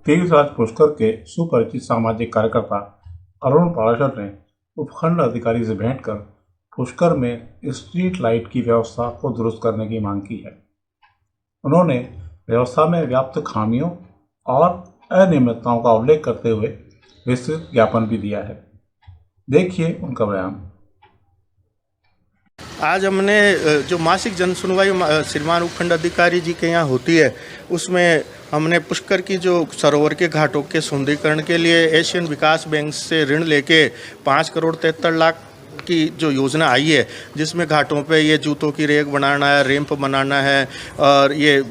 तीर्थराज पुष्कर के सुपरिचित सामाजिक कार्यकर्ता अरुण पाराशर ने उपखंड अधिकारी से भेंट कर पुष्कर में स्ट्रीट लाइट की व्यवस्था को दुरुस्त करने की मांग की है। उन्होंने व्यवस्था में व्याप्त खामियों और अनियमितताओं का उल्लेख करते हुए विस्तृत ज्ञापन भी दिया है। देखिए उनका बयान। आज हमने जो मासिक जन सुनवाई श्रीमान उपखंड अधिकारी जी के यहाँ होती है, उसमें हमने पुष्कर की जो सरोवर के घाटों के सौंदर्यीकरण के लिए एशियन विकास बैंक से ऋण लेके 5,73,00,000 की जो योजना आई है, जिसमें घाटों पे ये जूतों की रेक बनाना है, रैंप बनाना है और ये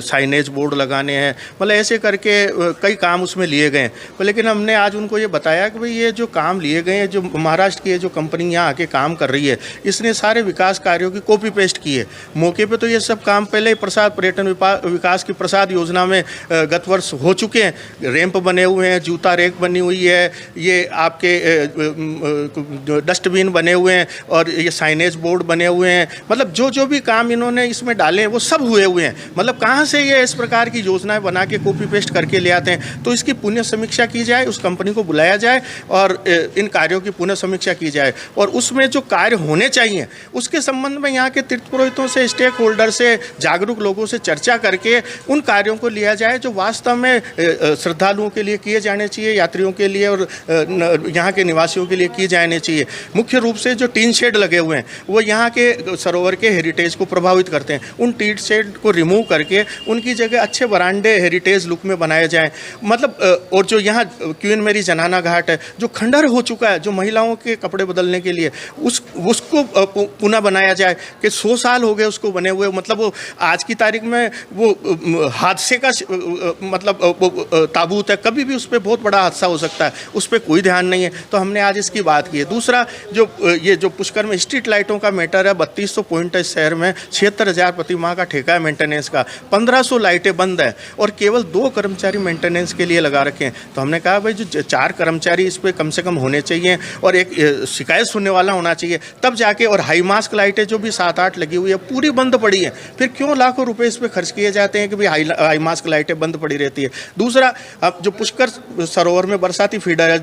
साइनेज बोर्ड लगाने हैं, मतलब ऐसे करके कई काम उसमें लिए गए हैं। लेकिन हमने आज उनको ये बताया कि भाई ये जो काम लिए गए हैं, जो महाराष्ट्र की जो कंपनी यहाँ आके काम कर रही है, इसने सारे विकास कार्यों की कॉपी पेस्ट की है। मौके पे तो ये सब काम पहले ही प्रसाद पर्यटन विकास की प्रसाद योजना में गत वर्ष हो चुके हैं। रैंप बने हुए हैं, जूता रेक बनी हुई है, ये आपके डस्टबिन बने हुए हैं और ये साइनेज बोर्ड बने हुए हैं। मतलब जो भी काम इन्होंने इसमें डाले हैं वो सब हुए हुए हैं। मतलब कहाँ से ये इस प्रकार की योजनाएं बना के कॉपी पेस्ट करके ले आते हैं। तो इसकी पुनः समीक्षा की जाए, उस कंपनी को बुलाया जाए और इन कार्यों की पुनः समीक्षा की जाए और उसमें जो कार्य होने चाहिए उसके संबंध में यहाँ के तीर्थ पुरोहितों से, स्टेक होल्डर से, जागरूक लोगों से चर्चा करके उन कार्यों को लिया जाए जो वास्तव में श्रद्धालुओं के लिए किए जाने चाहिए, यात्रियों के लिए और यहाँ के निवासियों के लिए किए जाने चाहिए। मुख्य रूप से जो टीन शेड लगे हुए हैं वो यहाँ के सरोवर के हेरिटेज को प्रभावित करते हैं। उन टीन शेड को रिमूव करके उनकी जगह अच्छे वरांडे हेरिटेज लुक में बनाए जाएं। मतलब और जो यहाँ क्वीन मेरी जनाना घाट है जो खंडहर हो चुका है, जो महिलाओं के कपड़े बदलने के लिए, उसको पुनः बनाया जाए कि 100 साल हो गए उसको बने हुए। मतलब वो आज की तारीख में वो हादसे का मतलब ताबूत है, कभी भी उस पर बहुत बड़ा हादसा हो सकता है, उस पर कोई ध्यान नहीं है। तो हमने आज इसकी बात की है। दूसरा जो पुष्कर में स्ट्रीट लाइटों का मैटर है, 3200 पॉइंट है इस शहर में, 76,000 प्रति माह का ठेका है मेंटेनेंस का, 1500 लाइटें बंद है और केवल 2 कर्मचारी मेंटेनेंस के लिए लगा रखे हैं। तो हमने कहा भाई जो 4 कर्मचारी इस पर कम से कम होने चाहिए और एक शिकायत सुनने वाला होना चाहिए, तब जाके। और हाई मास्क लाइटें जो भी 7-8 लगी हुई है पूरी बंद पड़ी है, फिर क्यों लाखों रुपए इस पर खर्च किए जाते हैं कि भाई हाई मास्क लाइटें बंद पड़ी रहती है। दूसरा, अब जो पुष्कर सरोवर में बरसाती फीडर है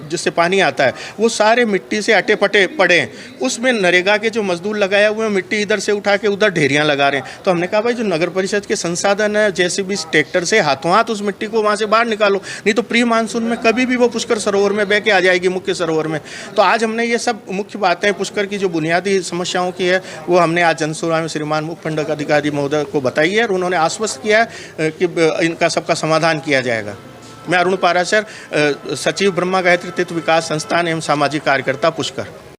जिससे पानी आता है, वो सारे मिट्टी से अटे पटे पड़े हैं। उसमें नरेगा के जो मजदूर लगाए हुए हैं मिट्टी इधर से उठा के उधर ढेरियां लगा रहे हैं। तो हमने कहा भाई जो नगर परिषद के संसाधन है, जैसे भी ट्रैक्टर से हाथों हाथ उस मिट्टी को वहां से बाहर निकालो, नहीं तो प्री मानसून में कभी भी वो पुष्कर सरोवर में बह के आ जाएगी, मुख्य सरोवर में। तो आज हमने ये सब मुख्य बातें पुष्कर की जो बुनियादी समस्याओं की है वो हमने आज जनसुनवाई में श्रीमान उपखंड अधिकारी महोदय को बताई है और उन्होंने आश्वस्त किया है कि इनका सबका समाधान किया जाएगा। मैं अरुण पाराशर, सचिव ब्रह्मा गायत्री तीर्थ विकास संस्थान एवं सामाजिक कार्यकर्ता पुष्कर।